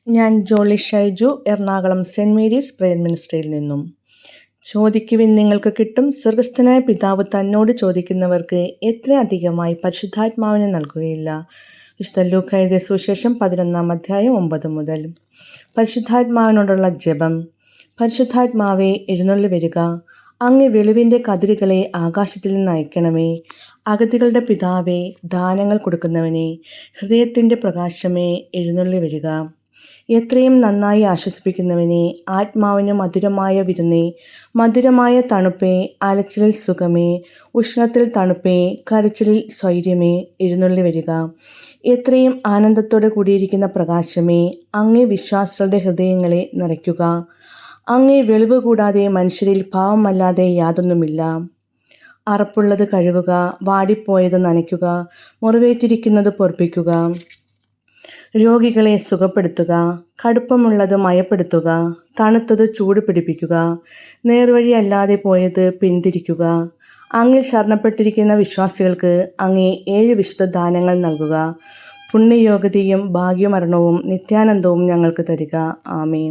ഞാൻ Jolly Shaiju, Ernakulam Saint Mary's prayer മിനിസ്ട്രിയിൽ നിന്നും. ചോദിക്കുവിൻ നിങ്ങൾക്ക് കിട്ടും, സ്വർഗസ്ഥനായ പിതാവ് തന്നോട് ചോദിക്കുന്നവർക്ക് എത്ര അധികമായി പരിശുദ്ധാത്മാവിനെ നൽകുകയില്ല. വിശുദ്ധ ലൂക്കാ എഴുതിയ സുവിശേഷം 11 അധ്യായം 9 മുതൽ. പരിശുദ്ധാത്മാവിനോടുള്ള ജപം. പരിശുദ്ധാത്മാവെ എഴുന്നള്ളി വരിക, അങ്ങ് വെളിവിൻ്റെ കതിരുകളെ ആകാശത്തിൽ നിന്ന് അയക്കണമേ. അഗതികളുടെ പിതാവേ, ദാനങ്ങൾ കൊടുക്കുന്നവനെ, ഹൃദയത്തിൻ്റെ പ്രകാശമേ, എഴുന്നള്ളി വരിക. എത്രയും നന്നായി ആശ്വസിപ്പിക്കുന്നവനെ, ആത്മാവിന് മധുരമായ വിരുന്നേ, മധുരമായ തണുപ്പേ, അലച്ചിലിൽ സുഖമേ, ഉഷ്ണത്തിൽ തണുപ്പേ, കരച്ചിലിൽ സ്വൈര്യമേ, എഴുന്നള്ളി വരിക. എത്രയും ആനന്ദത്തോടെ കൂടിയിരിക്കുന്ന പ്രകാശമേ, അങ്ങേ വിശ്വാസികളുടെ ഹൃദയങ്ങളെ നിറയ്ക്കുക. അങ്ങേ വെളിവ് കൂടാതെ മനുഷ്യരിൽ പാവമല്ലാതെ യാതൊന്നുമില്ല. അറപ്പുള്ളത് കഴുകുക, വാടിപ്പോയത് നനയ്ക്കുക, മുറിവേറ്റിരിക്കുന്നത് പൊറുപ്പിക്കുക, രോഗികളെ സുഖപ്പെടുത്തുക, കടുപ്പമുള്ളത് മയപ്പെടുത്തുക, തണുത്തത് ചൂട് പിടിപ്പിക്കുക, നേർവഴി അല്ലാതെ പോയത് പിന്തിരിക്കുക. അങ്ങിൽ ശരണപ്പെട്ടിരിക്കുന്ന വിശ്വാസികൾക്ക് അങ്ങേ 7 വിശുദ്ധ ദാനങ്ങൾ നൽകുക. പുണ്യയോഗ്യതയും ഭാഗ്യമരണവും നിത്യാനന്ദവും ഞങ്ങൾക്ക് തരിക. ആമേൻ.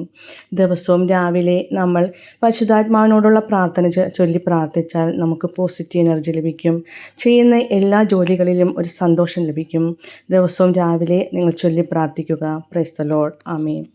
ദിവസവും രാവിലെ നമ്മൾ പരിശുദ്ധാത്മാവിനോടുള്ള പ്രാർത്ഥന ചൊല്ലി പ്രാർത്ഥിച്ചാൽ നമുക്ക് പോസിറ്റീവ് എനർജി ലഭിക്കും. ചെയ്യുന്ന എല്ലാ ജോലികളിലും ഒരു സന്തോഷം ലഭിക്കും. ദിവസവും രാവിലെ നിങ്ങൾ ചൊല്ലി പ്രാർത്ഥിക്കുക. Praise the Lord. ആമേൻ.